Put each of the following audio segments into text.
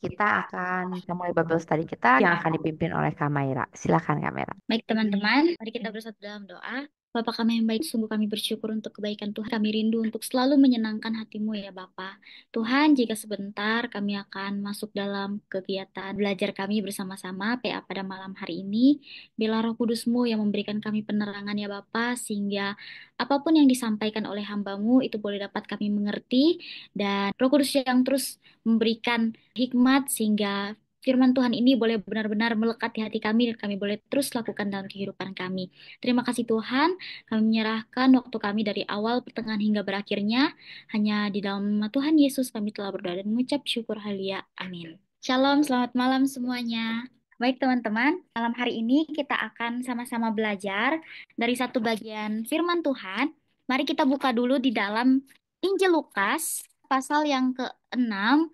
Kita akan memulai Bible study kita yang akan dipimpin oleh Kamaira. Silakan Kamaira. Baik teman-teman, mari kita bersatu dalam doa. Bapa kami yang baik, sungguh kami bersyukur untuk kebaikan Tuhan. Kami rindu untuk selalu menyenangkan hatimu ya Bapa. Tuhan, jika sebentar kami akan masuk dalam kegiatan belajar kami bersama-sama PA pada malam hari ini. Biarlah Roh Kudusmu yang memberikan kami penerangan ya Bapa, sehingga apapun yang disampaikan oleh hambamu itu boleh dapat kami mengerti. Dan Roh Kudus yang terus memberikan hikmat sehingga firman Tuhan ini boleh benar-benar melekat di hati kami dan kami boleh terus lakukan dalam kehidupan kami. Terima kasih Tuhan, kami menyerahkan waktu kami dari awal, pertengahan hingga berakhirnya. Hanya di dalam nama Tuhan Yesus kami telah berdoa dan mengucap syukur halia. Amin. Shalom, selamat malam semuanya. Baik teman-teman, malam hari ini kita akan sama-sama belajar dari satu bagian firman Tuhan. Mari kita buka dulu di dalam Injil Lukas, pasal yang ke-6,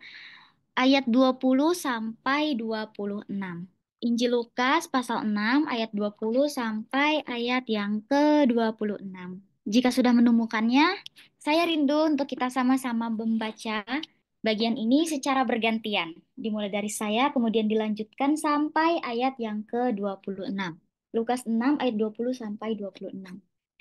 ayat 20 sampai 26. Injil Lukas pasal 6 ayat 20 sampai ayat yang ke-26. Jika sudah menemukannya, saya rindu untuk kita sama-sama membaca bagian ini secara bergantian. Dimulai dari saya, kemudian dilanjutkan sampai ayat yang ke-26. Lukas 6 ayat 20 sampai 26.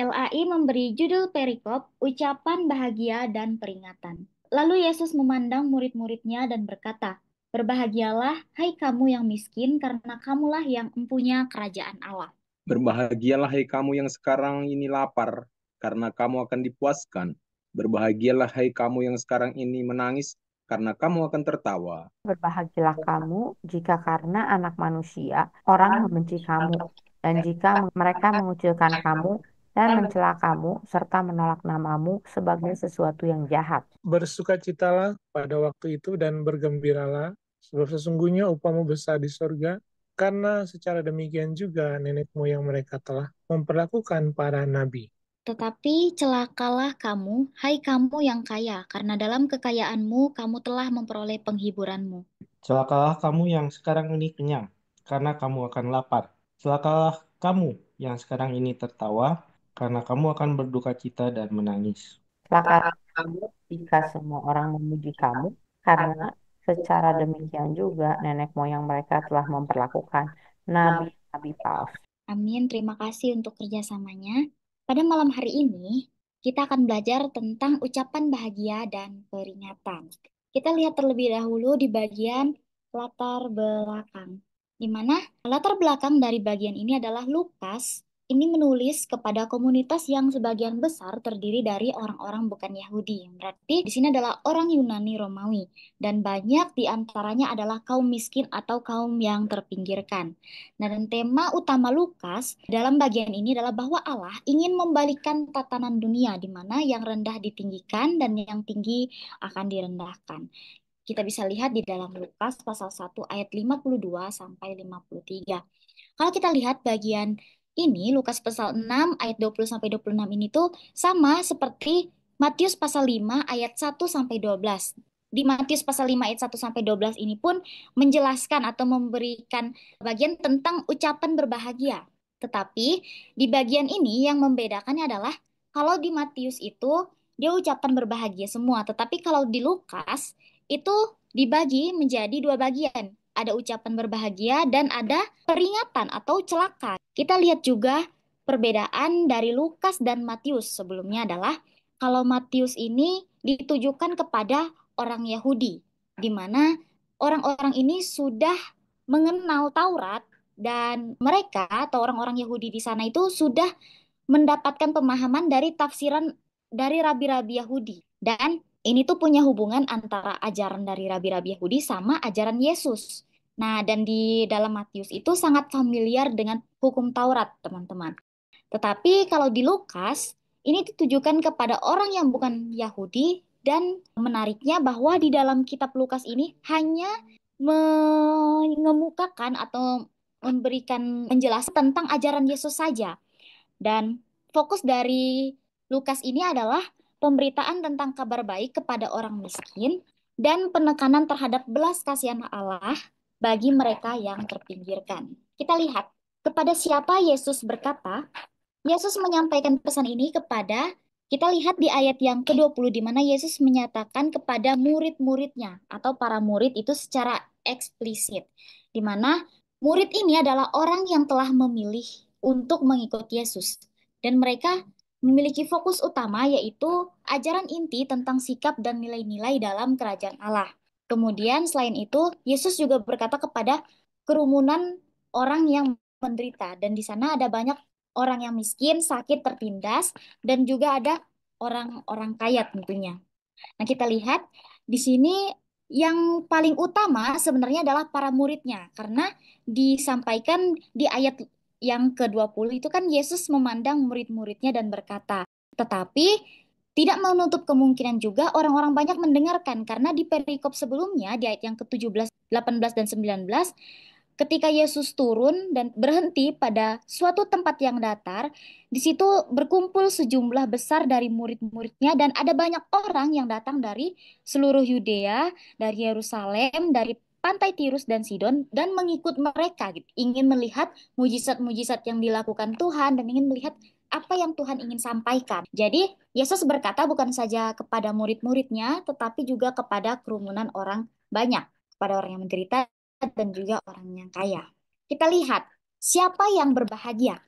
LAI memberi judul perikop, ucapan bahagia dan peringatan. Lalu Yesus memandang murid-muridnya dan berkata, "Berbahagialah, hai kamu yang miskin, karena kamulah yang mempunyai kerajaan Allah. Berbahagialah hai kamu yang sekarang ini lapar, karena kamu akan dipuaskan. Berbahagialah hai kamu yang sekarang ini menangis, karena kamu akan tertawa. Berbahagialah kamu jika karena anak manusia orang membenci kamu, dan jika mereka mengucilkan kamu dan mencela kamu, serta menolak namamu sebagai sesuatu yang jahat. Bersukacitalah pada waktu itu dan bergembiralah, sebab sesungguhnya upahmu besar di sorga, karena secara demikian juga nenek moyang mereka telah memperlakukan para nabi. Tetapi celakalah kamu, hai kamu yang kaya, karena dalam kekayaanmu kamu telah memperoleh penghiburanmu. Celakalah kamu yang sekarang ini kenyang, karena kamu akan lapar. Celakalah kamu yang sekarang ini tertawa, karena kamu akan berduka cita dan menangis. Celaka kamu jika semua orang memuji kamu, karena secara demikian juga nenek moyang mereka telah memperlakukan nabi-nabi palsu. Amin, terima kasih untuk kerjasamanya. Pada malam hari ini, kita akan belajar tentang ucapan bahagia dan peringatan. Kita lihat terlebih dahulu di bagian latar belakang, di mana latar belakang dari bagian ini adalah Lukas. Ini menulis kepada komunitas yang sebagian besar terdiri dari orang-orang bukan Yahudi. Berarti di sini adalah orang Yunani Romawi. Dan banyak di antaranya adalah kaum miskin atau kaum yang terpinggirkan. Nah, dan tema utama Lukas dalam bagian ini adalah bahwa Allah ingin membalikkan tatanan dunia di mana yang rendah ditinggikan dan yang tinggi akan direndahkan. Kita bisa lihat di dalam Lukas pasal 1 ayat 52 sampai 53. Kalau kita lihat bagian ini, Lukas pasal 6 ayat 20 sampai 26 ini tuh sama seperti Matius pasal 5 ayat 1 sampai 12. Di Matius pasal 5 ayat 1 sampai 12 ini pun menjelaskan atau memberikan bagian tentang ucapan berbahagia. Tetapi di bagian ini yang membedakannya adalah kalau di Matius itu dia ucapan berbahagia semua, tetapi kalau di Lukas itu dibagi menjadi dua bagian. Ada ucapan berbahagia dan ada peringatan atau celaka. Kita lihat juga perbedaan dari Lukas dan Matius. Sebelumnya adalah kalau Matius ini ditujukan kepada orang Yahudi, di mana orang-orang ini sudah mengenal Taurat dan mereka atau orang-orang Yahudi di sana itu sudah mendapatkan pemahaman dari tafsiran dari rabi-rabi Yahudi. Dan ini tuh punya hubungan antara ajaran dari rabi-rabi Yahudi sama ajaran Yesus. Nah, dan di dalam Matius itu sangat familiar dengan hukum Taurat, teman-teman. Tetapi kalau di Lukas, ini ditujukan kepada orang yang bukan Yahudi dan menariknya bahwa di dalam kitab Lukas ini hanya mengemukakan atau memberikan penjelasan tentang ajaran Yesus saja. Dan fokus dari Lukas ini adalah pemberitaan tentang kabar baik kepada orang miskin dan penekanan terhadap belas kasihan Allah bagi mereka yang terpinggirkan. Kita lihat kepada siapa Yesus berkata. Yesus menyampaikan pesan ini kepada Kita lihat di ayat yang ke-20 di mana Yesus menyatakan kepada murid-muridnya atau para murid itu secara eksplisit. Di mana murid ini adalah orang yang telah memilih untuk mengikut Yesus. Dan mereka memiliki fokus utama yaitu ajaran inti tentang sikap dan nilai-nilai dalam kerajaan Allah. Kemudian selain itu, Yesus juga berkata kepada kerumunan orang yang menderita. Dan di sana ada banyak orang yang miskin, sakit, tertindas, dan juga ada orang-orang kaya tentunya. Nah, kita lihat di sini yang paling utama sebenarnya adalah para muridnya, karena disampaikan di ayat yang ke-20 itu kan Yesus memandang murid-muridnya dan berkata, tetapi tidak menutup kemungkinan juga orang-orang banyak mendengarkan, karena di perikop sebelumnya, di ayat yang ke-17, 18, dan 19, ketika Yesus turun dan berhenti pada suatu tempat yang datar, di situ berkumpul sejumlah besar dari murid-muridnya dan ada banyak orang yang datang dari seluruh Yudea, dari Yerusalem, dari pantai Tirus dan Sidon dan mengikut mereka gitu. Ingin melihat mujizat-mujizat yang dilakukan Tuhan dan ingin melihat apa yang Tuhan ingin sampaikan. Jadi, Yesus berkata bukan saja kepada murid-muridnya, tetapi juga kepada kerumunan orang banyak, kepada orang yang menderita dan juga orang yang kaya. Kita lihat siapa yang berbahagia.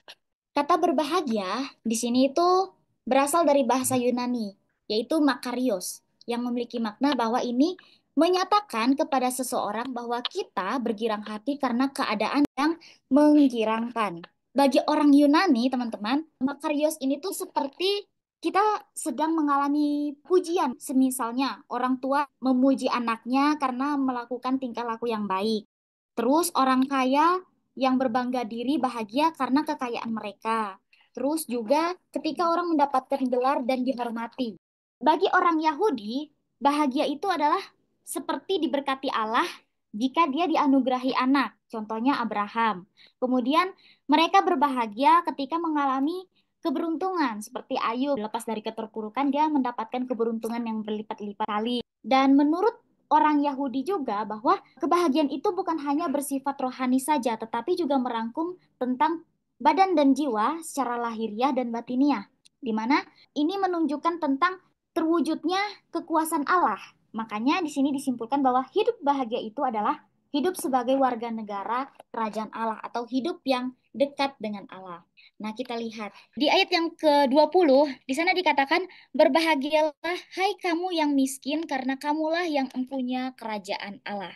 Kata berbahagia di sini itu berasal dari bahasa Yunani, yaitu makarios, yang memiliki makna bahwa ini menyatakan kepada seseorang bahwa kita bergirang hati karena keadaan yang menggirangkan. Bagi orang Yunani, teman-teman, makarios ini tuh seperti kita sedang mengalami pujian. Semisalnya, orang tua memuji anaknya karena melakukan tingkah laku yang baik. Terus orang kaya yang berbangga diri bahagia karena kekayaan mereka. Terus juga ketika orang mendapatkan gelar dan dihormati. Bagi orang Yahudi, bahagia itu adalah seperti diberkati Allah jika dia dianugerahi anak, contohnya Abraham. Kemudian mereka berbahagia ketika mengalami keberuntungan, seperti Ayub, lepas dari keterpurukan dia mendapatkan keberuntungan yang berlipat-lipat kali. Dan menurut orang Yahudi juga bahwa kebahagiaan itu bukan hanya bersifat rohani saja, tetapi juga merangkum tentang badan dan jiwa secara lahiriah dan batiniah, di mana ini menunjukkan tentang terwujudnya kekuasaan Allah. Makanya di sini disimpulkan bahwa hidup bahagia itu adalah hidup sebagai warga negara kerajaan Allah atau hidup yang dekat dengan Allah. Nah, kita lihat di ayat yang ke-20, di sana dikatakan, berbahagialah hai kamu yang miskin karena kamulah yang empunya kerajaan Allah.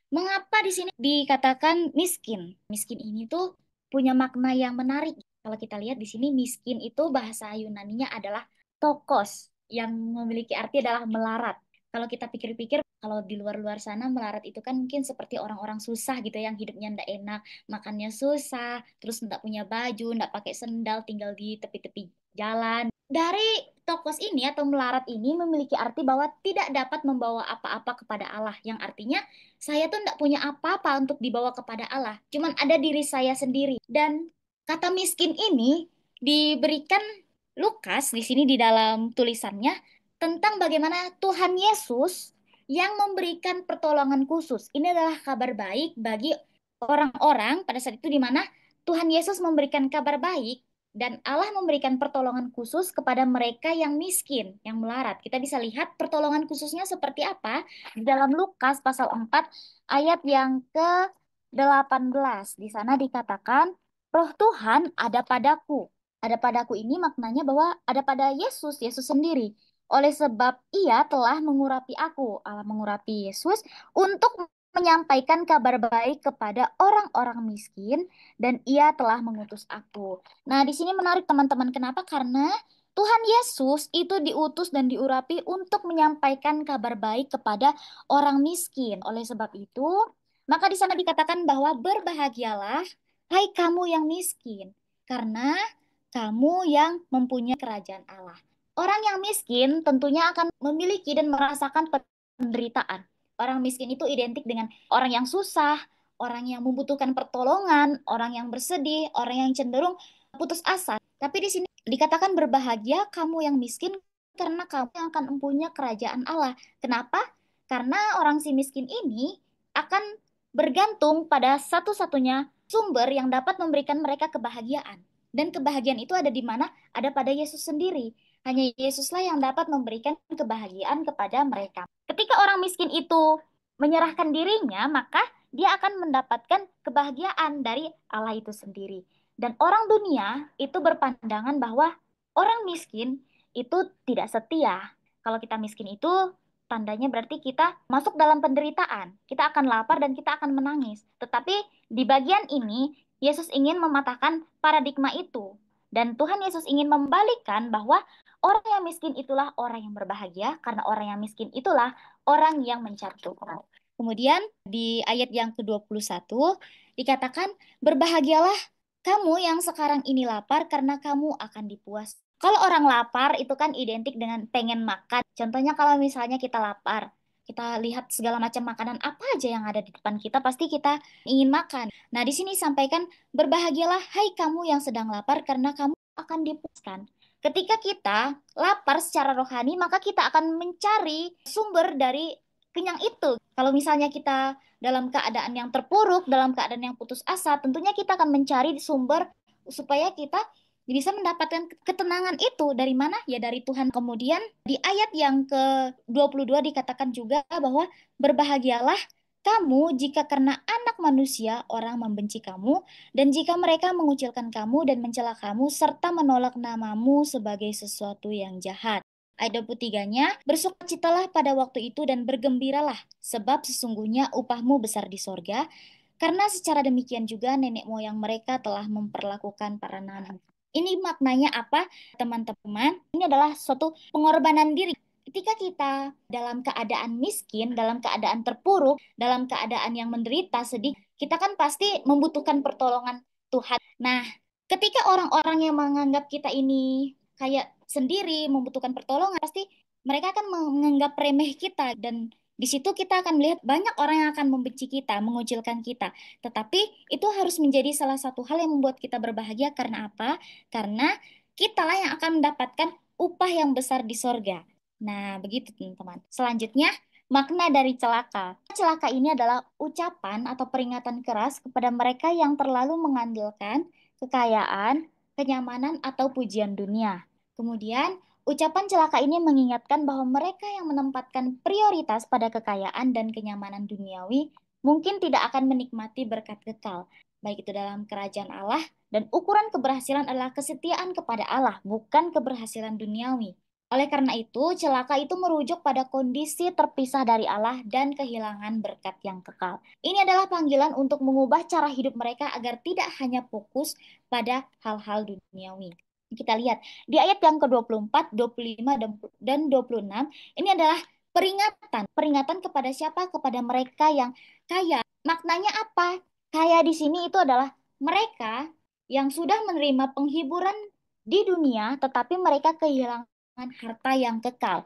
Mengapa di sini dikatakan miskin? Miskin ini tuh punya makna yang menarik. Kalau kita lihat di sini miskin itu bahasa Yunaninya adalah tokos, yang memiliki arti adalah melarat. Kalau kita pikir-pikir, kalau di luar-luar sana melarat itu kan mungkin seperti orang-orang susah gitu yang hidupnya ndak enak, makannya susah, terus ndak punya baju, ndak pakai sendal, tinggal di tepi-tepi jalan. Dari tokos ini atau melarat ini memiliki arti bahwa tidak dapat membawa apa-apa kepada Allah, yang artinya saya tuh ndak punya apa-apa untuk dibawa kepada Allah, cuman ada diri saya sendiri. Dan kata miskin ini diberikan Lukas di sini di dalam tulisannya tentang bagaimana Tuhan Yesus yang memberikan pertolongan khusus. Ini adalah kabar baik bagi orang-orang pada saat itu di mana Tuhan Yesus memberikan kabar baik dan Allah memberikan pertolongan khusus kepada mereka yang miskin, yang melarat. Kita bisa lihat pertolongan khususnya seperti apa di dalam Lukas pasal 4 ayat yang ke-18. Di sana dikatakan, Roh Tuhan ada padaku. Ada padaku ini maknanya bahwa ada pada Yesus, Yesus sendiri. Oleh sebab ia telah mengurapi aku, Allah mengurapi Yesus untuk menyampaikan kabar baik kepada orang-orang miskin dan ia telah mengutus aku. Nah, di sini menarik teman-teman. Kenapa? Karena Tuhan Yesus itu diutus dan diurapi untuk menyampaikan kabar baik kepada orang miskin. Oleh sebab itu, maka di sana dikatakan bahwa berbahagialah hai kamu yang miskin, karena kamu yang mempunyai kerajaan Allah. Orang yang miskin tentunya akan memiliki dan merasakan penderitaan. Orang miskin itu identik dengan orang yang susah, orang yang membutuhkan pertolongan, orang yang bersedih, orang yang cenderung putus asa. Tapi di sini dikatakan berbahagia kamu yang miskin karena kamu yang akan mempunyai kerajaan Allah. Kenapa? Karena orang si miskin ini akan bergantung pada satu-satunya sumber yang dapat memberikan mereka kebahagiaan. Dan kebahagiaan itu ada di mana? Ada pada Yesus sendiri. Hanya Yesuslah yang dapat memberikan kebahagiaan kepada mereka. Ketika orang miskin itu menyerahkan dirinya, maka dia akan mendapatkan kebahagiaan dari Allah itu sendiri. Dan orang dunia itu berpandangan bahwa orang miskin itu tidak setia. Kalau kita miskin itu tandanya berarti kita masuk dalam penderitaan. Kita akan lapar dan kita akan menangis. Tetapi di bagian ini, Yesus ingin mematahkan paradigma itu. Dan Tuhan Yesus ingin membalikkan bahwa orang yang miskin itulah orang yang berbahagia, karena orang yang miskin itulah orang yang mencari Tuhan. Kemudian di ayat yang ke-21 dikatakan, berbahagialah kamu yang sekarang ini lapar karena kamu akan dipuas. Kalau orang lapar itu kan identik dengan pengen makan. Contohnya kalau misalnya kita lapar, kita lihat segala macam makanan apa aja yang ada di depan kita, pasti kita ingin makan. Nah, di sini sampaikan, berbahagialah hai kamu yang sedang lapar karena kamu akan dipuaskan. Ketika kita lapar secara rohani, maka kita akan mencari sumber dari kenyang itu. Kalau misalnya kita dalam keadaan yang terpuruk, dalam keadaan yang putus asa, tentunya kita akan mencari sumber supaya kita bisa mendapatkan ketenangan itu dari mana? Ya dari Tuhan. Kemudian di ayat yang ke-22 dikatakan juga bahwa berbahagialah kamu jika karena anak manusia orang membenci kamu, dan jika mereka mengucilkan kamu dan mencela kamu, serta menolak namamu sebagai sesuatu yang jahat. Ayat 23-nya, bersukacitalah pada waktu itu dan bergembiralah, sebab sesungguhnya upahmu besar di sorga, karena secara demikian juga nenek moyang mereka telah memperlakukan para nabi. Ini maknanya apa, teman-teman? Ini adalah suatu pengorbanan diri. Ketika kita dalam keadaan miskin, dalam keadaan terpuruk, dalam keadaan yang menderita, sedih, kita kan pasti membutuhkan pertolongan Tuhan. Nah, ketika orang-orang yang menganggap kita ini kayak sendiri, membutuhkan pertolongan, pasti mereka akan menganggap remeh kita. Dan di situ kita akan melihat banyak orang yang akan membenci kita, mengucilkan kita. Tetapi itu harus menjadi salah satu hal yang membuat kita berbahagia. Karena apa? Karena kitalah yang akan mendapatkan upah yang besar di sorga. Nah, begitu teman-teman. Selanjutnya, makna dari celaka. Celaka ini adalah ucapan atau peringatan keras kepada mereka yang terlalu mengandalkan kekayaan, kenyamanan, atau pujian dunia. Kemudian, ucapan celaka ini mengingatkan bahwa mereka yang menempatkan prioritas pada kekayaan dan kenyamanan duniawi mungkin tidak akan menikmati berkat kekal, baik itu dalam kerajaan Allah, dan ukuran keberhasilan adalah kesetiaan kepada Allah, bukan keberhasilan duniawi. Oleh karena itu, celaka itu merujuk pada kondisi terpisah dari Allah dan kehilangan berkat yang kekal. Ini adalah panggilan untuk mengubah cara hidup mereka agar tidak hanya fokus pada hal-hal duniawi. Kita lihat di ayat yang ke-24, 25, dan 26, ini adalah peringatan. Peringatan kepada siapa? Kepada mereka yang kaya. Maknanya apa? Kaya di sini itu adalah mereka yang sudah menerima penghiburan di dunia, tetapi mereka kehilangan harta yang kekal.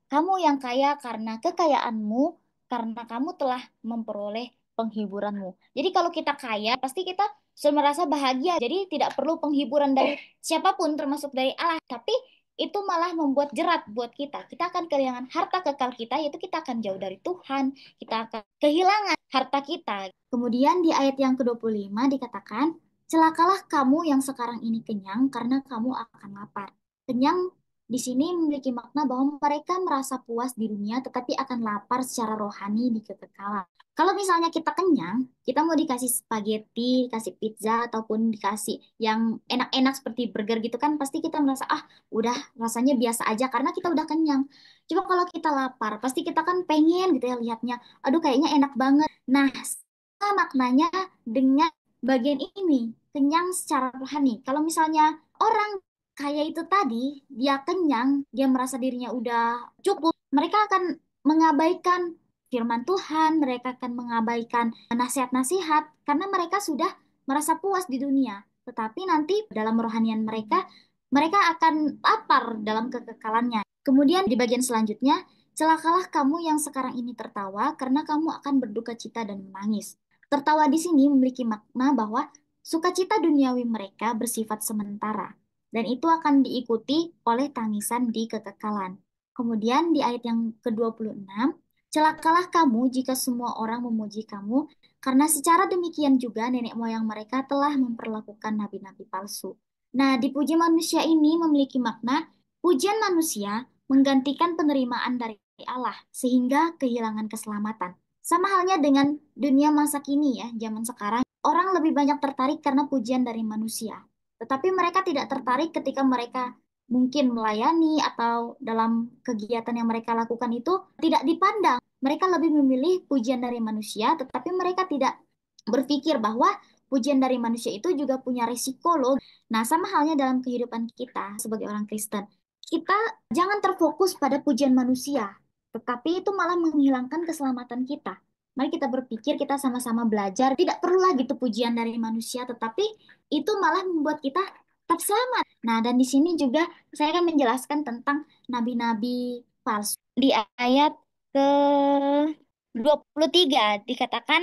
Kamu yang kaya karena kekayaanmu, karena kamu telah memperoleh penghiburanmu. Jadi kalau kita kaya, pasti kita sudah merasa bahagia. Jadi tidak perlu penghiburan dari siapapun, termasuk dari Allah. Tapi itu malah membuat jerat buat kita. Kita akan kehilangan harta kekal kita, yaitu kita akan jauh dari Tuhan. Kita akan kehilangan harta kita. Kemudian di ayat yang ke-25 dikatakan, celakalah kamu yang sekarang ini kenyang karena kamu akan lapar. Kenyang di sini memiliki makna bahwa mereka merasa puas di dunia tetapi akan lapar secara rohani di kekekalan. Kalau misalnya kita kenyang, kita mau dikasih spaghetti, dikasih pizza, ataupun dikasih yang enak-enak seperti burger gitu kan, pasti kita merasa, ah udah rasanya biasa aja karena kita udah kenyang. Coba kalau kita lapar, pasti kita kan pengen gitu ya lihatnya, aduh kayaknya enak banget. Nah, sama maknanya dengan bagian ini, kenyang secara rohani. Kalau misalnya orang kaya itu tadi, dia kenyang, dia merasa dirinya udah cukup, mereka akan mengabaikan firman Tuhan, mereka akan mengabaikan nasihat-nasihat, karena mereka sudah merasa puas di dunia. Tetapi nanti dalam rohanian mereka, mereka akan lapar dalam kekekalannya. Kemudian di bagian selanjutnya, celakalah kamu yang sekarang ini tertawa, karena kamu akan berduka cita dan menangis. Tertawa di sini memiliki makna bahwa sukacita duniawi mereka bersifat sementara dan itu akan diikuti oleh tangisan di kekekalan. Kemudian di ayat yang ke-26, celakalah kamu jika semua orang memuji kamu, karena secara demikian juga nenek moyang mereka telah memperlakukan nabi-nabi palsu. Nah, dipuji manusia ini memiliki makna Pujian manusia menggantikan penerimaan dari Allah sehingga kehilangan keselamatan. Sama halnya dengan dunia masa kini ya, zaman sekarang, orang lebih banyak tertarik karena pujian dari manusia. Tetapi mereka tidak tertarik ketika mereka mungkin melayani atau dalam kegiatan yang mereka lakukan itu tidak dipandang. Mereka lebih memilih pujian dari manusia, tetapi mereka tidak berpikir bahwa pujian dari manusia itu juga punya risiko loh. Nah, sama halnya dalam kehidupan kita sebagai orang Kristen. Kita jangan terfokus pada pujian manusia, tetapi itu malah menghilangkan keselamatan kita. Mari kita berpikir, kita sama-sama belajar. Tidak perlu lagi itu pujian dari manusia, tetapi itu malah membuat kita tetap selamat. Nah, dan di sini juga saya akan menjelaskan tentang nabi-nabi palsu. Di ayat ke-23 dikatakan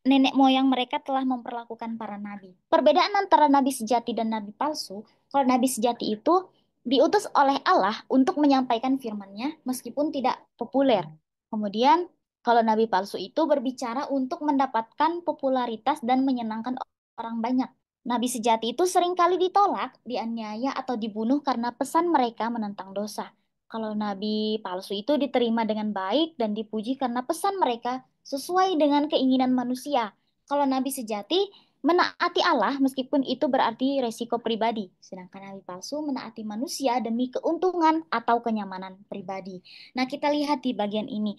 nenek moyang mereka telah memperlakukan para nabi. Perbedaan antara nabi sejati dan nabi palsu, kalau nabi sejati itu diutus oleh Allah untuk menyampaikan firman-Nya meskipun tidak populer. Kemudian, kalau nabi palsu itu berbicara untuk mendapatkan popularitas dan menyenangkan orang banyak. Nabi sejati itu seringkali ditolak, dianiaya, atau dibunuh karena pesan mereka menentang dosa. Kalau nabi palsu itu diterima dengan baik dan dipuji karena pesan mereka sesuai dengan keinginan manusia. Kalau nabi sejati menaati Allah meskipun itu berarti resiko pribadi, sedangkan nabi palsu menaati manusia demi keuntungan atau kenyamanan pribadi. Nah, kita lihat di bagian ini.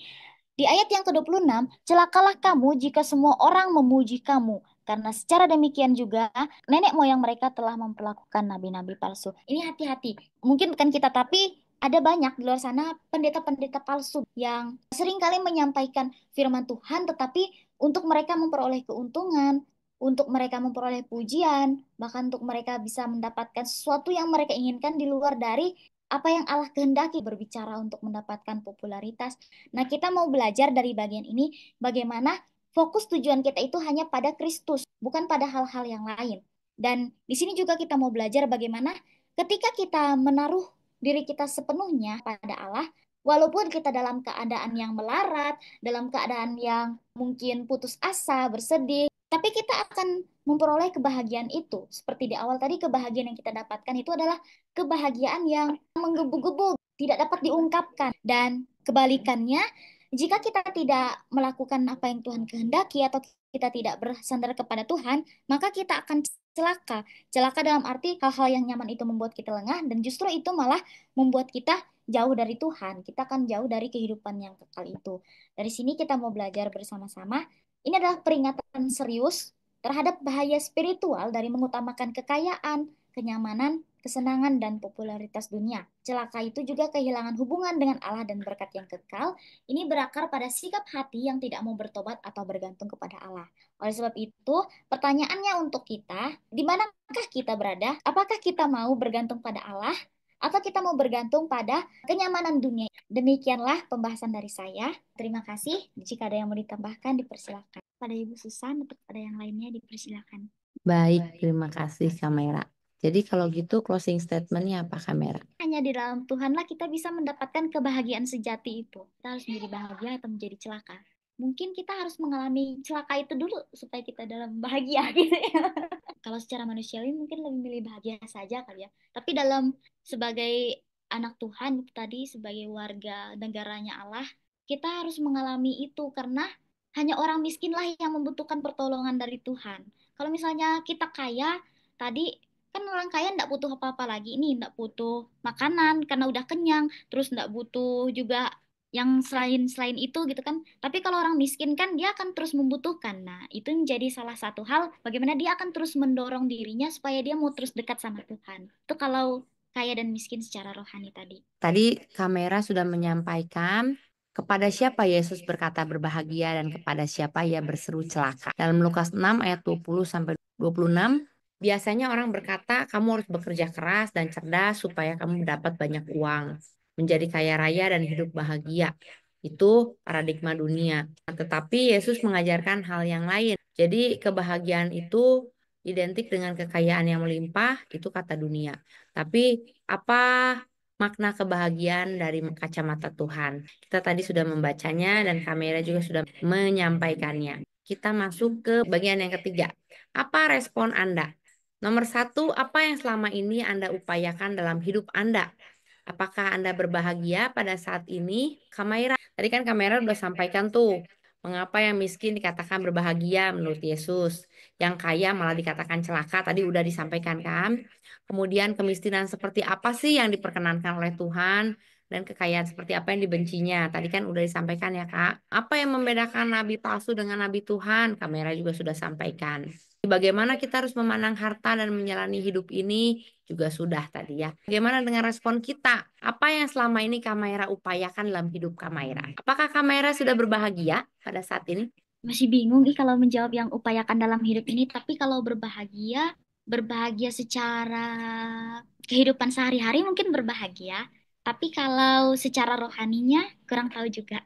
Di ayat yang ke-26, celakalah kamu jika semua orang memuji kamu, karena secara demikian juga nenek moyang mereka telah memperlakukan nabi-nabi palsu. Ini hati-hati. Mungkin bukan kita, tapi ada banyak di luar sana pendeta-pendeta palsu yang seringkali menyampaikan firman Tuhan, tetapi untuk mereka memperoleh keuntungan, untuk mereka memperoleh pujian, bahkan untuk mereka bisa mendapatkan sesuatu yang mereka inginkan di luar dari apa yang Allah kehendaki, berbicara untuk mendapatkan popularitas. Nah, kita mau belajar dari bagian ini bagaimana fokus tujuan kita itu hanya pada Kristus, bukan pada hal-hal yang lain. Dan di sini juga kita mau belajar bagaimana ketika kita menaruh diri kita sepenuhnya pada Allah, walaupun kita dalam keadaan yang melarat, dalam keadaan yang mungkin putus asa, bersedih, tapi kita akan memperoleh kebahagiaan itu. Seperti di awal tadi, kebahagiaan yang kita dapatkan itu adalah kebahagiaan yang menggebu-gebu, tidak dapat diungkapkan. Dan kebalikannya, jika kita tidak melakukan apa yang Tuhan kehendaki atau kita tidak bersandar kepada Tuhan, maka kita akan celaka. Celaka dalam arti hal-hal yang nyaman itu membuat kita lengah dan justru itu malah membuat kita jauh dari Tuhan. Kita akan jauh dari kehidupan yang kekal itu. Dari sini kita mau belajar bersama-sama. Ini adalah peringatan serius terhadap bahaya spiritual dari mengutamakan kekayaan, kenyamanan, kesenangan, dan popularitas dunia. Celaka itu juga kehilangan hubungan dengan Allah dan berkat yang kekal. Ini berakar pada sikap hati yang tidak mau bertobat atau bergantung kepada Allah. Oleh sebab itu, pertanyaannya untuk kita, di manakah kita berada? Apakah kita mau bergantung pada Allah atau kita mau bergantung pada kenyamanan dunia? Demikianlah pembahasan dari saya. Terima kasih. Jika ada yang mau ditambahkan, dipersilakan. Pada Ibu Susan, untuk pada yang lainnya, dipersilakan. Baik, terima kasih Kamera. Jadi kalau gitu closing statementnya apa Kamera? Hanya di dalam Tuhanlah kita bisa mendapatkan kebahagiaan sejati itu. Kita harus menjadi bahagia atau menjadi celaka. Mungkin kita harus mengalami celaka itu dulu supaya kita dalam bahagia gitu ya. Kalau secara manusiawi mungkin lebih milih bahagia saja kali ya. Tapi dalam sebagai anak Tuhan itu tadi, sebagai warga negaranya Allah, kita harus mengalami itu karena hanya orang miskinlah yang membutuhkan pertolongan dari Tuhan. Kalau misalnya kita kaya, tadi kan orang kaya nggak butuh apa-apa lagi nih, nggak butuh makanan karena udah kenyang, terus nggak butuh juga yang selain itu gitu kan. Tapi kalau orang miskin kan dia akan terus membutuhkan. Nah, itu menjadi salah satu hal bagaimana dia akan terus mendorong dirinya supaya dia mau terus dekat sama Tuhan. Itu kalau kaya dan miskin secara rohani tadi. Tadi Kamera sudah menyampaikan kepada siapa Yesus berkata berbahagia dan kepada siapa ia berseru celaka. Dalam Lukas 6 ayat 20 sampai 26, biasanya orang berkata kamu harus bekerja keras dan cerdas supaya kamu mendapat banyak uang, menjadi kaya raya dan hidup bahagia. Itu paradigma dunia. Tetapi Yesus mengajarkan hal yang lain. Jadi kebahagiaan itu identik dengan kekayaan yang melimpah, itu kata dunia. Tapi apa makna kebahagiaan dari kacamata Tuhan? Kita tadi sudah membacanya dan Kamera juga sudah menyampaikannya. Kita masuk ke bagian yang ketiga. Apa respon Anda? Nomor 1, apa yang selama ini Anda upayakan dalam hidup Anda? Apakah Anda berbahagia pada saat ini? Kamera, tadi kan kamera udah sampaikan tuh, mengapa yang miskin dikatakan berbahagia menurut Yesus, yang kaya malah dikatakan celaka, tadi udah disampaikan kan? Kemudian kemiskinan seperti apa sih yang diperkenankan oleh Tuhan, dan kekayaan seperti apa yang dibencinya? Tadi kan udah disampaikan ya Kak. Apa yang membedakan nabi palsu dengan nabi Tuhan? Kamera juga sudah sampaikan. Bagaimana kita harus memandang harta dan menjalani hidup ini juga sudah tadi ya. Bagaimana dengan respon kita? Apa yang selama ini Kamaira upayakan dalam hidup Kamaira? Apakah Kamaira sudah berbahagia pada saat ini? Masih bingung kalau menjawab yang upayakan dalam hidup ini, tapi kalau berbahagia secara kehidupan sehari-hari mungkin berbahagia, tapi kalau secara rohaninya kurang tahu juga.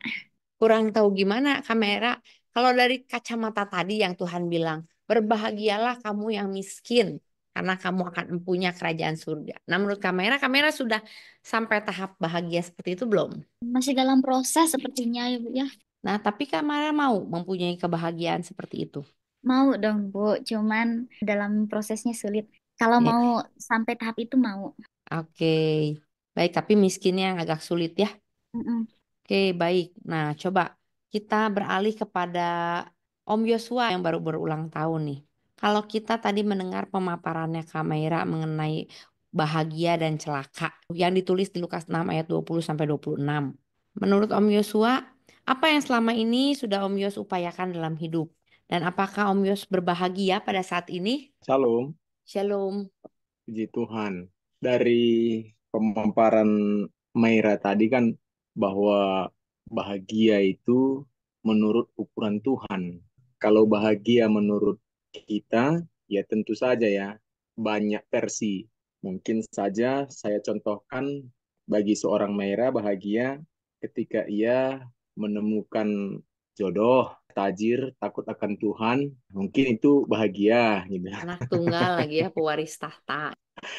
Kurang tahu gimana Kamaira. Kalau dari kacamata tadi yang Tuhan bilang, berbahagialah kamu yang miskin karena kamu akan mempunyai kerajaan surga. Nah, menurut Kamaira, Kamaira sudah sampai tahap bahagia seperti itu belum? Masih dalam proses sepertinya ya Bu ya. Nah, tapi Kamaira mau mempunyai kebahagiaan seperti itu. Mau dong Bu, cuman dalam prosesnya sulit. Kalau Ya, mau sampai tahap itu mau. oke. Baik, tapi miskinnya yang agak sulit ya. Mm-mm. Oke, baik. Nah, coba kita beralih kepada Om Yosua yang baru berulang tahun nih. Kalau kita tadi mendengar pemaparannya Kamaira mengenai bahagia dan celaka yang ditulis di Lukas 6 ayat 20 sampai 26. Menurut Om Yosua, apa yang selama ini sudah Om Yos upayakan dalam hidup? Dan apakah Om Yos berbahagia pada saat ini? Shalom, Shalom. puji Tuhan. Dari pemaparan Maira tadi kan bahwa bahagia itu menurut ukuran Tuhan. Kalau bahagia menurut kita, ya tentu saja ya banyak versi. Mungkin saja saya contohkan bagi seorang Maira bahagia ketika ia menemukan jodoh, tajir, takut akan Tuhan, mungkin itu bahagia gitu. Anak tunggal lagi ya, pewaris tahta.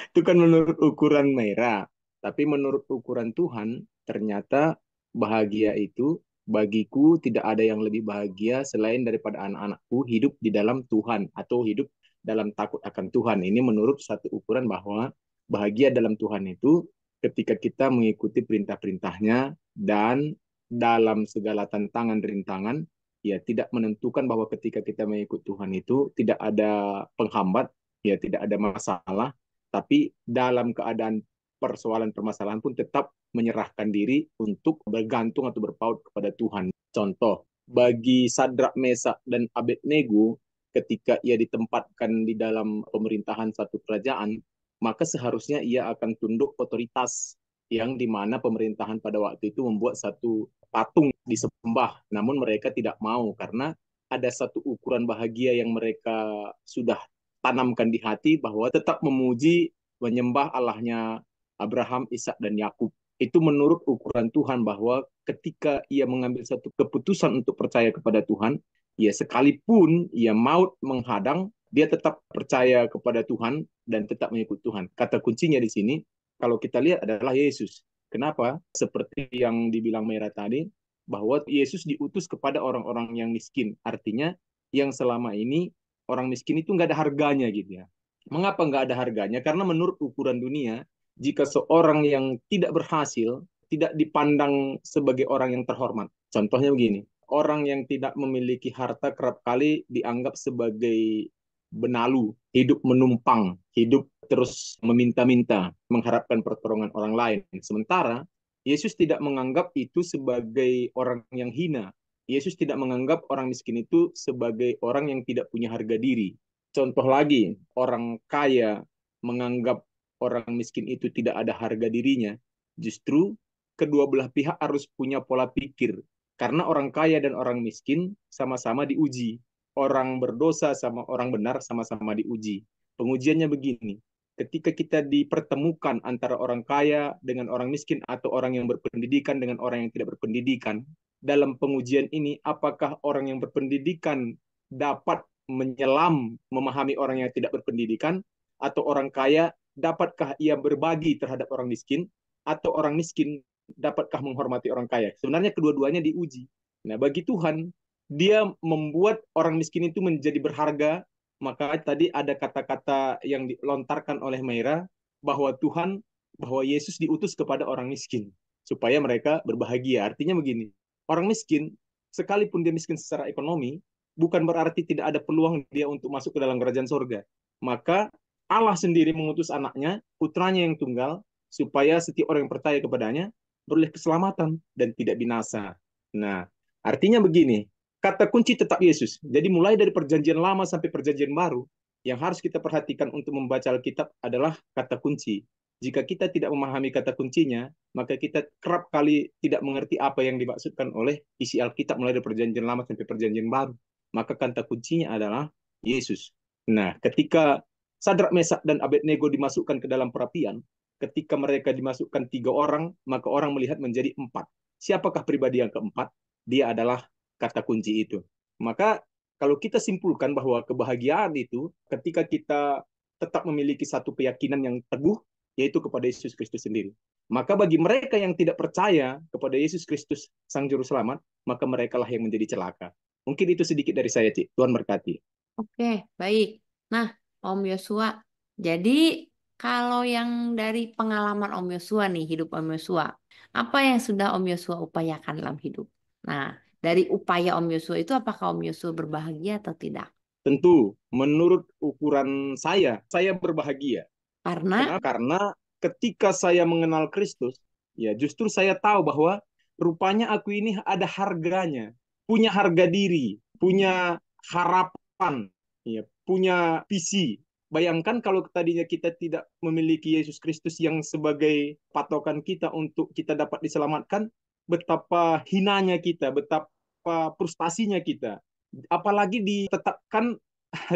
Itu kan menurut ukuran Maira. Tapi menurut ukuran Tuhan, ternyata bahagia itu bagiku tidak ada yang lebih bahagia selain daripada anak-anakku hidup di dalam Tuhan atau hidup dalam takut akan Tuhan. Ini menurut satu ukuran bahwa bahagia dalam Tuhan itu ketika kita mengikuti perintah-perintahnya dan dalam segala tantangan rintangan, ya tidak menentukan bahwa ketika kita mengikut Tuhan itu tidak ada penghambat, ya tidak ada masalah, tapi dalam keadaan persoalan permasalahan pun tetap menyerahkan diri untuk bergantung atau berpaut kepada Tuhan. Contoh, bagi Sadrak, Mesak, dan Abednego, ketika ia ditempatkan di dalam pemerintahan satu kerajaan, maka seharusnya ia akan tunduk otoritas yang dimana pemerintahan pada waktu itu membuat satu patung disembah. Namun mereka tidak mau karena ada satu ukuran bahagia yang mereka sudah tanamkan di hati bahwa tetap memuji, menyembah Allahnya Abraham, Ishak, dan Yakub. Itu menurut ukuran Tuhan bahwa ketika ia mengambil satu keputusan untuk percaya kepada Tuhan, ya sekalipun ia maut menghadang, dia tetap percaya kepada Tuhan dan tetap mengikut Tuhan. Kata kuncinya di sini, kalau kita lihat adalah Yesus. Kenapa? Seperti yang dibilang Mera tadi, bahwa Yesus diutus kepada orang-orang yang miskin. Artinya, yang selama ini orang miskin itu nggak ada harganya gitu ya. Mengapa nggak ada harganya? Karena menurut ukuran dunia, jika seorang yang tidak berhasil, tidak dipandang sebagai orang yang terhormat. Contohnya begini, orang yang tidak memiliki harta kerap kali dianggap sebagai benalu, hidup menumpang, hidup terus meminta-minta, mengharapkan pertolongan orang lain. Sementara Yesus tidak menganggap itu sebagai orang yang hina. Yesus tidak menganggap orang miskin itu sebagai orang yang tidak punya harga diri. Contoh lagi, orang kaya menganggap orang miskin itu tidak ada harga dirinya. Justru kedua belah pihak harus punya pola pikir. Karena orang kaya dan orang miskin sama-sama diuji. Orang berdosa sama orang benar sama-sama diuji. Pengujiannya begini, ketika kita dipertemukan antara orang kaya dengan orang miskin atau orang yang berpendidikan dengan orang yang tidak berpendidikan, dalam pengujian ini apakah orang yang berpendidikan dapat menyelam memahami orang yang tidak berpendidikan, atau orang kaya dapatkah ia berbagi terhadap orang miskin, atau orang miskin dapatkah menghormati orang kaya. Sebenarnya kedua-duanya diuji. Nah, bagi Tuhan, dia membuat orang miskin itu menjadi berharga. Maka tadi ada kata-kata yang dilontarkan oleh Meira bahwa Tuhan bahwa Yesus diutus kepada orang miskin supaya mereka berbahagia. Artinya begini, orang miskin, sekalipun dia miskin secara ekonomi, bukan berarti tidak ada peluang dia untuk masuk ke dalam kerajaan sorga. Maka Allah sendiri mengutus anaknya, putranya yang tunggal, supaya setiap orang yang percaya kepadanya beroleh keselamatan dan tidak binasa. Nah, artinya begini, kata kunci tetap Yesus. Jadi mulai dari perjanjian lama sampai perjanjian baru, yang harus kita perhatikan untuk membaca Alkitab adalah kata kunci. Jika kita tidak memahami kata kuncinya, maka kita kerap kali tidak mengerti apa yang dimaksudkan oleh isi Alkitab mulai dari perjanjian lama sampai perjanjian baru. Maka kata kuncinya adalah Yesus. Nah, ketika Sadrak, Mesak, dan Abednego dimasukkan ke dalam perapian, ketika mereka dimasukkan 3 orang, maka orang melihat menjadi 4. Siapakah pribadi yang keempat? Dia adalah kata kunci itu. Maka kalau kita simpulkan bahwa kebahagiaan itu ketika kita tetap memiliki satu keyakinan yang teguh, yaitu kepada Yesus Kristus sendiri. Maka bagi mereka yang tidak percaya kepada Yesus Kristus, Sang Juru Selamat, maka mereka lah yang menjadi celaka. Mungkin itu sedikit dari saya, Cik. Tuhan berkati. Oke, baik. Nah, Om Yosua, jadi kalau yang dari pengalaman Om Yosua nih, hidup Om Yosua, apa yang sudah Om Yosua upayakan dalam hidup? Nah, dari upaya Om Yosua itu apakah Om Yosua berbahagia atau tidak? Tentu, menurut ukuran saya berbahagia. Karena Kenapa? Karena ketika saya mengenal Kristus, ya justru saya tahu bahwa rupanya aku ini ada harganya, punya harga diri, punya harapan, ya, punya visi. Bayangkan kalau tadinya kita tidak memiliki Yesus Kristus yang sebagai patokan kita untuk kita dapat diselamatkan, betapa hinanya kita, betapa frustasinya kita. Apalagi ditetapkan,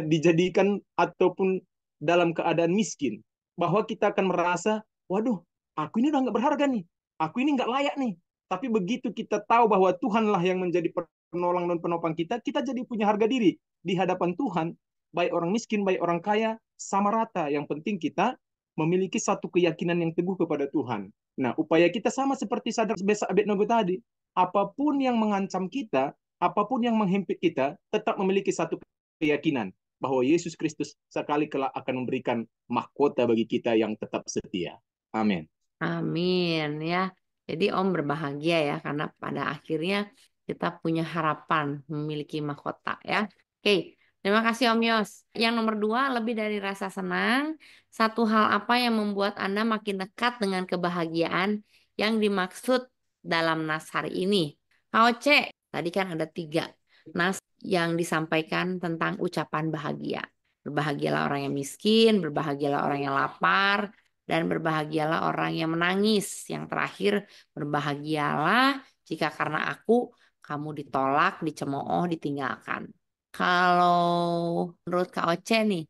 dijadikan ataupun dalam keadaan miskin, bahwa kita akan merasa, waduh, aku ini udah nggak berharga nih, aku ini nggak layak nih. Tapi begitu kita tahu bahwa Tuhanlah yang menjadi penolong dan penopang kita, kita jadi punya harga diri di hadapan Tuhan. Baik orang miskin, baik orang kaya, sama rata. Yang penting kita memiliki satu keyakinan yang teguh kepada Tuhan. Nah, upaya kita sama seperti Sadrak, Mesak, Abednego tadi. Apapun yang mengancam kita, apapun yang menghimpit kita, tetap memiliki satu keyakinan bahwa Yesus Kristus sekali kelak akan memberikan mahkota bagi kita yang tetap setia. Amin. amin ya. Jadi Om berbahagia ya karena pada akhirnya kita punya harapan memiliki mahkota ya. Oke, terima kasih Om Yos. Yang nomor 2, lebih dari rasa senang, satu hal apa yang membuat Anda makin dekat dengan kebahagiaan yang dimaksud dalam nas hari ini? KOC, tadi kan ada 3 nas yang disampaikan tentang ucapan bahagia. Berbahagialah orang yang miskin, berbahagialah orang yang lapar, dan berbahagialah orang yang menangis. Yang terakhir, berbahagialah jika karena aku kamu ditolak, dicemooh, ditinggalkan. Kalau menurut Kak Oce nih,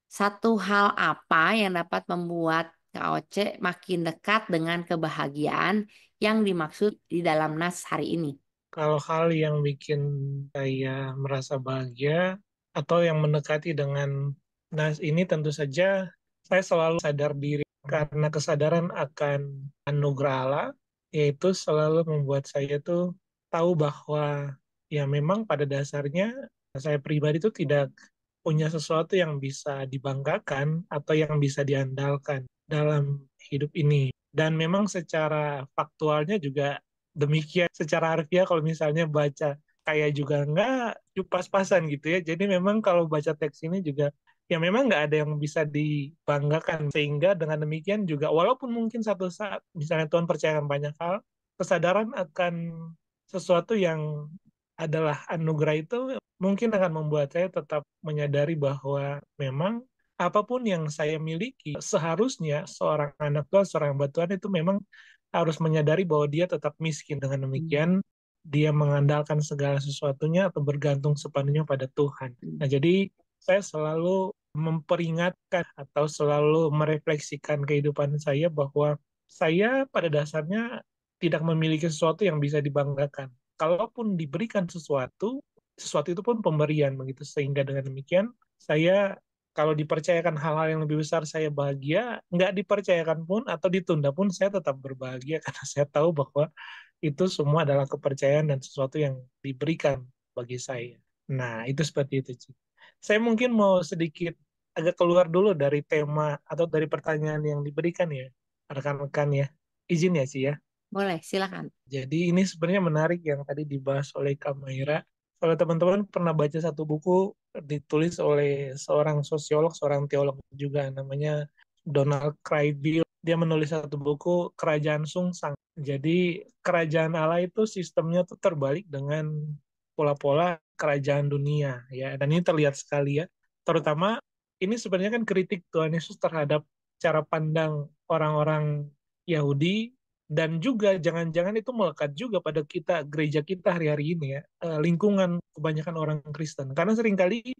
satu hal apa yang dapat membuat Kak Oce makin dekat dengan kebahagiaan yang dimaksud di dalam nas hari ini? Kalau hal yang bikin saya merasa bahagia atau yang mendekati dengan nas ini tentu saja saya selalu sadar diri karena kesadaran akan anugerah Allah, yaitu selalu membuat saya tuh tahu bahwa ya memang pada dasarnya saya pribadi itu tidak punya sesuatu yang bisa dibanggakan atau yang bisa diandalkan dalam hidup ini. Dan memang secara faktualnya juga demikian. Secara harfiah kalau misalnya baca kayak juga nggak pas-pasan gitu ya. Jadi memang kalau baca teks ini juga ya memang nggak ada yang bisa dibanggakan. Sehingga dengan demikian juga walaupun mungkin satu saat misalnya Tuhan percayakan banyak hal, kesadaran akan sesuatu yang adalah anugerah itu mungkin akan membuat saya tetap menyadari bahwa memang apapun yang saya miliki, seharusnya seorang anak Tuhan, seorang hamba Tuhan itu memang harus menyadari bahwa dia tetap miskin. Dengan demikian, dia mengandalkan segala sesuatunya atau bergantung sepenuhnya pada Tuhan. Nah, jadi saya selalu memperingatkan atau selalu merefleksikan kehidupan saya bahwa saya pada dasarnya tidak memiliki sesuatu yang bisa dibanggakan. Kalaupun diberikan sesuatu, sesuatu itu pun pemberian begitu. Sehingga dengan demikian, saya kalau dipercayakan hal-hal yang lebih besar saya bahagia, nggak dipercayakan pun atau ditunda pun saya tetap berbahagia karena saya tahu bahwa itu semua adalah kepercayaan dan sesuatu yang diberikan bagi saya. Nah, itu seperti itu, Ci. Saya mungkin mau sedikit agak keluar dulu dari tema atau dari pertanyaan yang diberikan ya. rekan-rekan ya. Izin ya sih ya. Boleh, silakan. Jadi ini sebenarnya menarik yang tadi dibahas oleh Kak Maira. Kalau teman-teman pernah baca satu buku ditulis oleh seorang sosiolog, seorang teolog juga namanya Donald Kraybill. Dia menulis satu buku Kerajaan Sungsang. Jadi kerajaan Allah itu sistemnya tuh terbalik dengan pola-pola kerajaan dunia ya. Dan ini terlihat sekali ya. Terutama ini sebenarnya kan kritik Tuhan Yesus terhadap cara pandang orang-orang Yahudi dan juga jangan-jangan itu melekat juga pada kita gereja kita hari-hari ini ya, lingkungan kebanyakan orang Kristen. Karena seringkali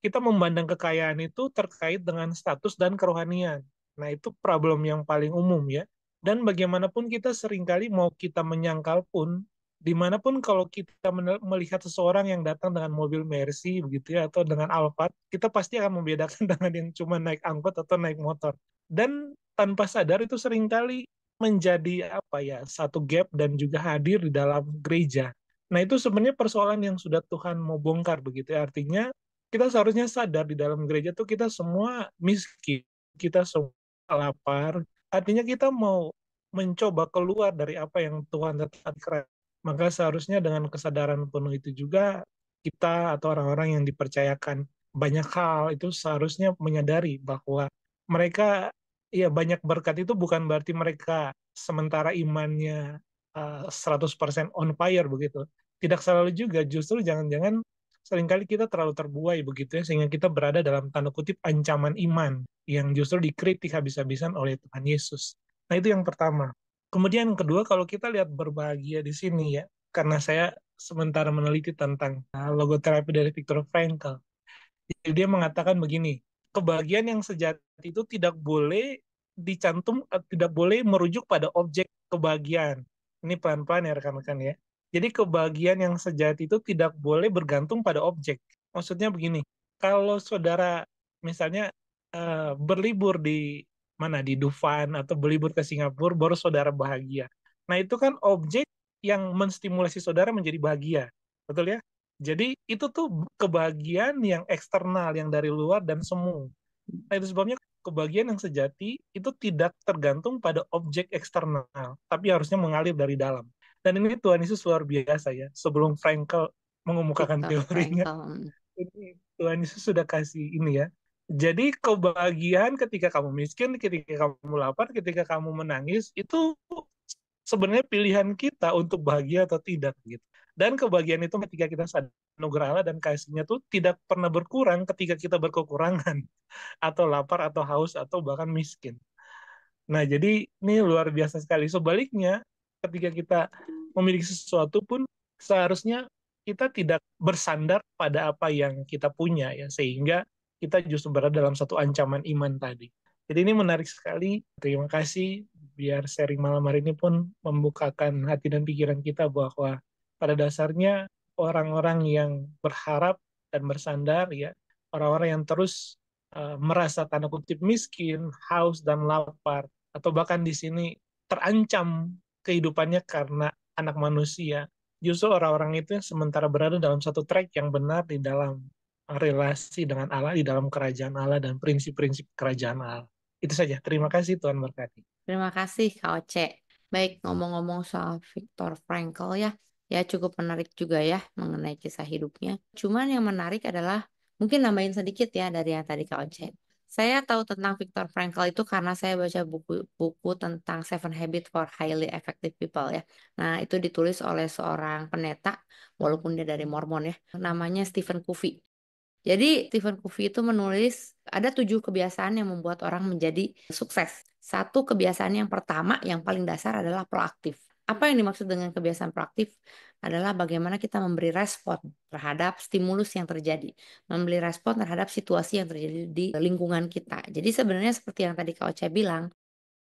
kita memandang kekayaan itu terkait dengan status dan kerohanian. Nah, itu problem yang paling umum ya. Dan bagaimanapun kita seringkali mau kita menyangkal pun, dimanapun kalau kita melihat seseorang yang datang dengan mobil Mercy begitu ya, atau dengan Alphard, kita pasti akan membedakan dengan yang cuma naik angkot atau naik motor. Dan tanpa sadar itu seringkali menjadi apa ya, satu gap dan juga hadir di dalam gereja. Nah, itu sebenarnya persoalan yang sudah Tuhan mau bongkar begitu ya. Artinya kita seharusnya sadar di dalam gereja tuh kita semua miskin, kita semua lapar. Artinya kita mau mencoba keluar dari apa yang Tuhan tetapkan. Maka seharusnya dengan kesadaran penuh itu juga kita atau orang-orang yang dipercayakan banyak hal itu seharusnya menyadari bahwa mereka ya banyak berkat itu bukan berarti mereka sementara imannya 100% on fire begitu. Tidak selalu juga, justru jangan-jangan seringkali kita terlalu terbuai begitu ya, sehingga kita berada dalam tanda kutip ancaman iman yang justru dikritik habis-habisan oleh Tuhan Yesus. Nah itu yang pertama. Kemudian yang kedua, kalau kita lihat berbahagia di sini ya, karena saya sementara meneliti tentang logoterapi dari Viktor Frankl, jadi dia mengatakan begini, kebahagiaan yang sejati itu tidak boleh dicantum, tidak boleh merujuk pada objek kebahagiaan. Ini pelan-pelan ya rekan-rekan ya. Jadi kebahagiaan yang sejati itu tidak boleh bergantung pada objek. Maksudnya begini, kalau saudara misalnya berlibur di mana di Dufan atau berlibur ke Singapura baru saudara bahagia. Nah, itu kan objek yang menstimulasi saudara menjadi bahagia. Betul ya? Jadi itu tuh kebahagiaan yang eksternal, yang dari luar dan semu. Nah, itu sebabnya kebahagiaan yang sejati itu tidak tergantung pada objek eksternal, tapi harusnya mengalir dari dalam. Dan ini Tuhan Yesus luar biasa ya. Sebelum Frankl mengemukakan Viktor teorinya, Frankl. ini Tuhan Yesus sudah kasih ini ya. Jadi kebahagiaan ketika kamu miskin, ketika kamu lapar, ketika kamu menangis, itu sebenarnya pilihan kita untuk bahagia atau tidak gitu. Dan kebahagiaan itu ketika kita sadar anugerah Allah dan kasihnya tuh tidak pernah berkurang ketika kita berkekurangan atau lapar atau haus atau bahkan miskin. Nah, jadi ini luar biasa sekali. Sebaliknya, ketika kita memiliki sesuatu pun seharusnya kita tidak bersandar pada apa yang kita punya ya, sehingga kita justru berada dalam satu ancaman iman tadi. Jadi ini menarik sekali. Terima kasih. Biar sharing malam hari ini pun membukakan hati dan pikiran kita bahwa pada dasarnya orang-orang yang berharap dan bersandar ya, orang-orang yang terus merasa tanda kutip miskin, haus dan lapar, atau bahkan di sini terancam kehidupannya karena anak manusia. Justru orang-orang itu yang sementara berada dalam satu track yang benar di dalam relasi dengan Allah, di dalam kerajaan Allah dan prinsip-prinsip kerajaan Allah. Itu saja. Terima kasih Tuhan berkati. Terima kasih Kak Oce. Baik, ngomong-ngomong soal Viktor Frankl ya, ya cukup menarik juga ya mengenai kisah hidupnya. Cuman yang menarik adalah, mungkin nambahin sedikit ya dari yang tadi Kak Oce. Saya tahu tentang Viktor Frankl itu karena saya baca buku tentang Seven Habits for Highly Effective People ya. Nah, itu ditulis oleh seorang pendeta, walaupun dia dari Mormon ya, namanya Stephen Covey. Jadi Stephen Covey itu menulis ada 7 kebiasaan yang membuat orang menjadi sukses. Satu kebiasaan yang pertama yang paling dasar adalah proaktif. Apa yang dimaksud dengan kebiasaan proaktif? Adalah bagaimana kita memberi respon terhadap stimulus yang terjadi. Memberi respon terhadap situasi yang terjadi di lingkungan kita. Jadi sebenarnya seperti yang tadi Kak Ocha bilang,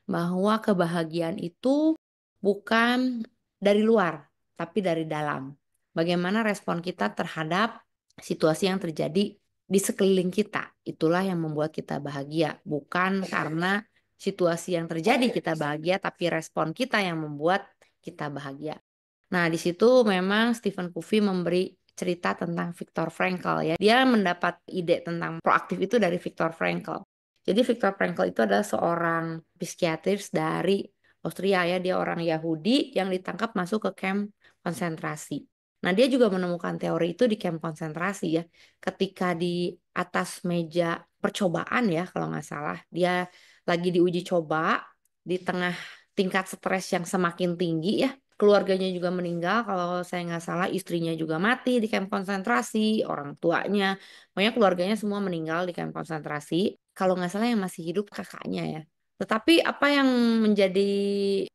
bahwa kebahagiaan itu bukan dari luar, tapi dari dalam. Bagaimana respon kita terhadap situasi yang terjadi di sekeliling kita. Itulah yang membuat kita bahagia. Bukan karena situasi yang terjadi kita bahagia, tapi respon kita yang membuat kita bahagia. Nah, di situ memang Stephen Covey memberi cerita tentang Viktor Frankl ya. Dia mendapat ide tentang proaktif itu dari Viktor Frankl. Jadi Viktor Frankl itu adalah seorang psikiatris dari Austria ya, dia orang Yahudi yang ditangkap masuk ke kamp konsentrasi. Nah, dia juga menemukan teori itu di kamp konsentrasi ya. Ketika di atas meja percobaan ya, kalau nggak salah, dia lagi diuji coba di tengah tingkat stres yang semakin tinggi ya. Keluarganya juga meninggal, kalau saya nggak salah istrinya juga mati di kamp konsentrasi, orang tuanya, pokoknya keluarganya semua meninggal di kamp konsentrasi. Kalau nggak salah yang masih hidup kakaknya ya. Tetapi apa yang menjadi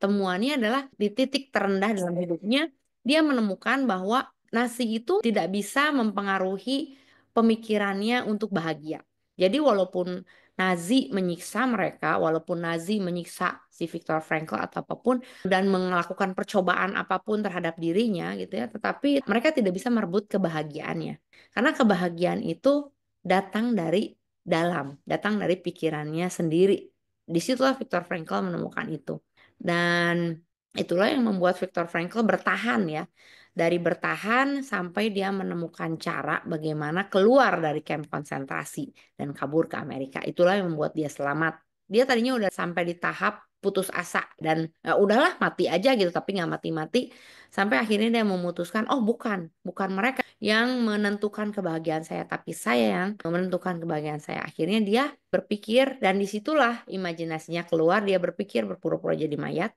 temuannya adalah di titik terendah dalam hidupnya, dia menemukan bahwa nasi itu tidak bisa mempengaruhi pemikirannya untuk bahagia. Jadi walaupun Nazi menyiksa mereka, walaupun Nazi menyiksa si Viktor Frankl atau apapun dan melakukan percobaan apapun terhadap dirinya gitu ya, tetapi mereka tidak bisa merebut kebahagiaannya. Karena kebahagiaan itu datang dari dalam, datang dari pikirannya sendiri. Disitulah Viktor Frankl menemukan itu. Dan itulah yang membuat Viktor Frankl bertahan ya. Dari bertahan sampai dia menemukan cara bagaimana keluar dari kamp konsentrasi dan kabur ke Amerika. Itulah yang membuat dia selamat. Dia tadinya udah sampai di tahap putus asa dan udahlah mati aja gitu, tapi nggak mati-mati. Sampai akhirnya dia memutuskan, oh bukan mereka yang menentukan kebahagiaan saya, tapi saya yang menentukan kebahagiaan saya. Akhirnya dia berpikir dan disitulah imajinasinya keluar, dia berpikir berpura-pura jadi mayat.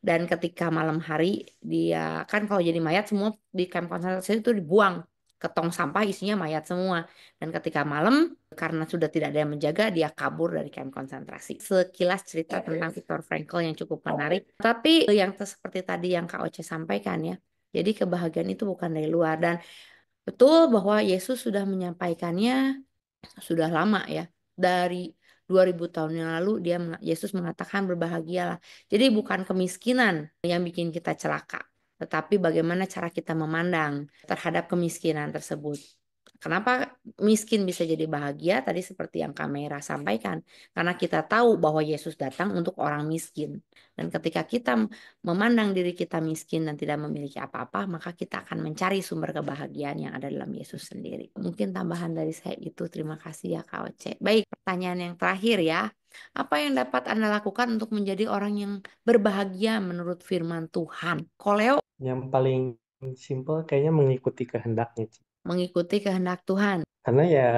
Dan ketika malam hari dia kan kalau jadi mayat semua di kamp konsentrasi itu dibuang ke tong sampah isinya mayat semua. Dan ketika malam karena sudah tidak ada yang menjaga dia kabur dari kamp konsentrasi. Sekilas cerita tentang Viktor Frankl yang cukup menarik. Tapi yang seperti tadi yang Kak Oce sampaikan ya. Jadi kebahagiaan itu bukan dari luar dan betul bahwa Yesus sudah menyampaikannya sudah lama ya. Dari 2000 tahun yang lalu Yesus mengatakan berbahagialah. Jadi bukan kemiskinan yang bikin kita celaka, tetapi bagaimana cara kita memandang terhadap kemiskinan tersebut. Kenapa miskin bisa jadi bahagia? Tadi seperti yang Kamera sampaikan. Karena kita tahu bahwa Yesus datang untuk orang miskin. Dan ketika kita memandang diri kita miskin dan tidak memiliki apa-apa, maka kita akan mencari sumber kebahagiaan yang ada dalam Yesus sendiri. Mungkin tambahan dari saya itu. Terima kasih ya Kak Oce. Baik, pertanyaan yang terakhir ya. Apa yang dapat Anda lakukan untuk menjadi orang yang berbahagia menurut firman Tuhan? Koleo Yang paling simpel kayaknya mengikuti kehendaknya, Ci. mengikuti kehendak Tuhan. Karena ya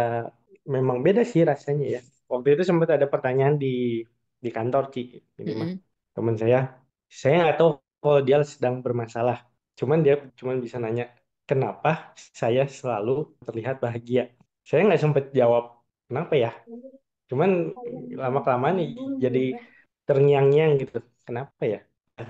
memang beda sih rasanya ya. Waktu itu sempat ada pertanyaan di kantor, Ci. Ini mah Mm-mm. teman saya nggak tahu kalau dia sedang bermasalah. Dia cuman bisa nanya, kenapa saya selalu terlihat bahagia? Saya nggak sempat jawab kenapa ya. Cuman lama-kelamaan nih jadi terngiang-ngiang gitu. Kenapa ya?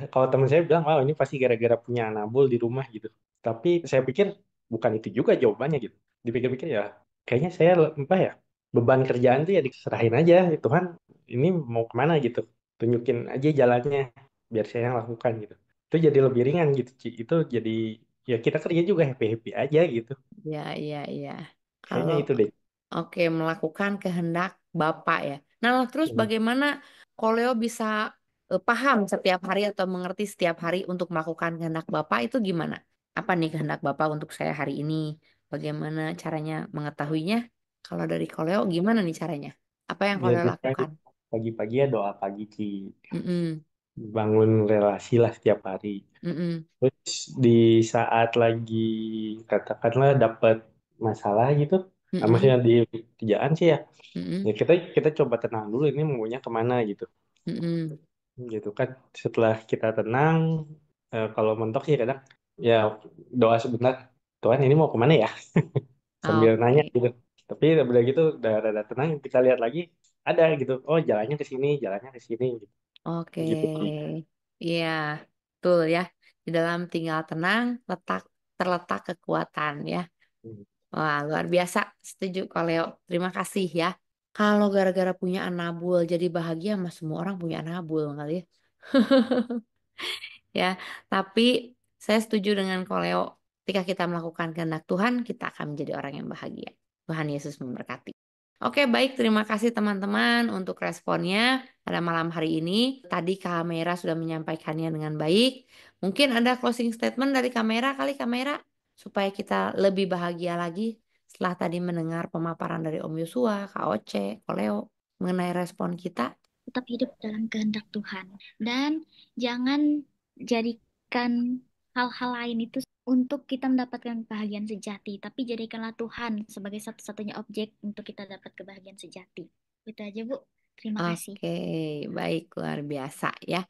Kalau teman saya bilang, oh ini pasti gara-gara punya anabul di rumah gitu. Tapi saya pikir bukan itu juga jawabannya gitu. Dipikir-pikir ya, kayaknya saya apa ya, beban kerjaan tuh ya diserahin aja. Tuhan, ini mau kemana gitu. Tunjukin aja jalannya, biar saya yang lakukan gitu. Itu jadi lebih ringan gitu, Ci. Itu jadi, ya kita kerja juga happy-happy aja gitu. Ya, iya, iya. Kayaknya Kalau itu deh. oke melakukan kehendak Bapak ya. Nah, terus Hmm. bagaimana Koleo bisa paham setiap hari atau mengerti setiap hari untuk melakukan kehendak Bapak itu gimana? Apa nih kehendak Bapak untuk saya hari ini? Bagaimana caranya mengetahuinya? Kalau dari Koleo gimana nih caranya? Apa yang Ya Koleo kita lakukan? pagi-pagi ya doa pagi, Ci. Mm-mm, Bangun relasi lah setiap hari. mm-mm, Terus di saat lagi katakanlah dapat masalah gitu, mm-mm, maksudnya di kerjaan sih ya, ya mm-mm, kita coba tenang dulu ini maunya kemana gitu, mm-mm. gitu kan. Setelah kita tenang, kalau mentok sih kadang ya doa sebentar, Tuhan ini mau kemana ya, sambil nanya Oke, gitu. Tapi udah gitu udah rada tenang, kita lihat lagi ada gitu, oh jalannya ke sini, jalannya ke sini, oke. gitu. Iya, betul ya. Di dalam tinggal tenang, terletak kekuatan ya. Wah, luar biasa. Setuju, Koleo. Terima kasih ya. Kalau gara-gara punya anabul jadi bahagia, mas semua orang punya anabul kali ya. Ya, tapi saya setuju dengan Koleo. Ketika kita melakukan kehendak Tuhan, kita akan menjadi orang yang bahagia. Tuhan Yesus memberkati. Oke, baik. Terima kasih teman-teman untuk responnya pada malam hari ini. Tadi Kamera sudah menyampaikannya dengan baik. Mungkin ada closing statement dari Kamera kali Kamera supaya kita lebih bahagia lagi setelah tadi mendengar pemaparan dari Om Yosua, Kak Oce, Koleo. mengenai respon kita? Tetap hidup dalam kehendak Tuhan. Dan jangan jadikan hal-hal lain itu untuk kita mendapatkan kebahagiaan sejati. Tapi jadikanlah Tuhan sebagai satu-satunya objek untuk kita dapat kebahagiaan sejati. Itu aja, Bu. Terima kasih. Oke, baik, luar biasa ya.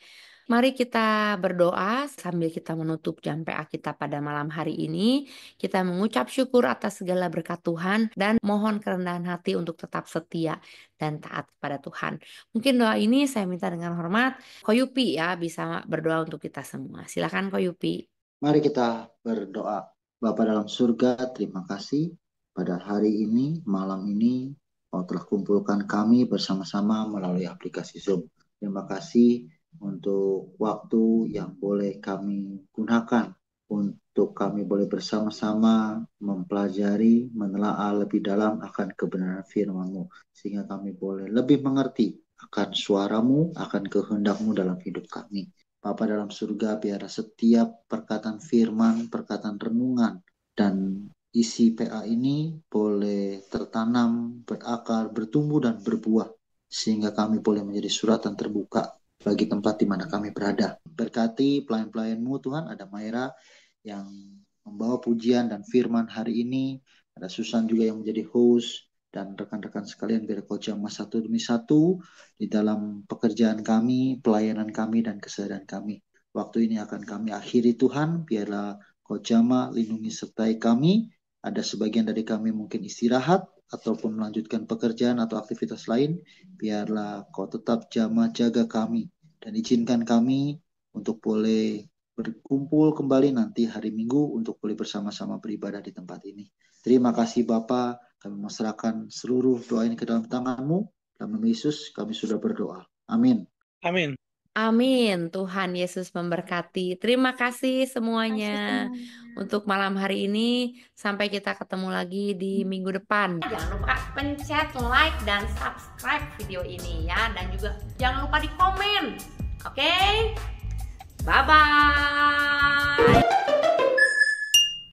Mari kita berdoa sambil kita menutup jam PA kita pada malam hari ini. Kita mengucap syukur atas segala berkat Tuhan dan mohon kerendahan hati untuk tetap setia dan taat kepada Tuhan. Mungkin doa ini saya minta dengan hormat Ko Yupi ya bisa berdoa untuk kita semua. Silakan Ko Yupi. Mari kita berdoa. Bapa dalam surga, terima kasih pada hari ini, malam ini, Kau telah kumpulkan kami bersama-sama melalui aplikasi Zoom. Terima kasih untuk waktu yang boleh kami gunakan untuk kami boleh bersama-sama mempelajari, menelaah lebih dalam akan kebenaran firman-Mu, sehingga kami boleh lebih mengerti akan suara-Mu, akan kehendak-Mu dalam hidup kami. Bapa dalam surga, biar setiap perkataan firman, perkataan renungan, dan isi PA ini boleh tertanam, berakar, bertumbuh, dan berbuah, sehingga kami boleh menjadi suratan terbuka bagi tempat di mana kami berada. Berkati pelayan-pelayan-Mu Tuhan, ada Maira yang membawa pujian dan firman hari ini, ada Susan juga yang menjadi host, dan rekan-rekan sekalian biar Kau jamah satu demi satu di dalam pekerjaan kami, pelayanan kami, dan keseharian kami. Waktu ini akan kami akhiri Tuhan, biarlah Kau jamah, lindungi sertai kami. Ada sebagian dari kami mungkin istirahat ataupun melanjutkan pekerjaan atau aktivitas lain, biarlah Kau tetap jamah jaga kami dan izinkan kami untuk boleh berkumpul kembali nanti hari Minggu untuk boleh bersama-sama beribadah di tempat ini. Terima kasih Bapa, kami menyerahkan seluruh doa ini ke dalam tangan-Mu. Dalam nama Yesus kami sudah berdoa. Amin. Amin. Amin. Tuhan Yesus memberkati. Terima kasih semuanya untuk malam hari ini. Sampai kita ketemu lagi di minggu depan. Jangan lupa pencet like dan subscribe video ini ya. Dan juga jangan lupa di komen. Oke? Bye-bye.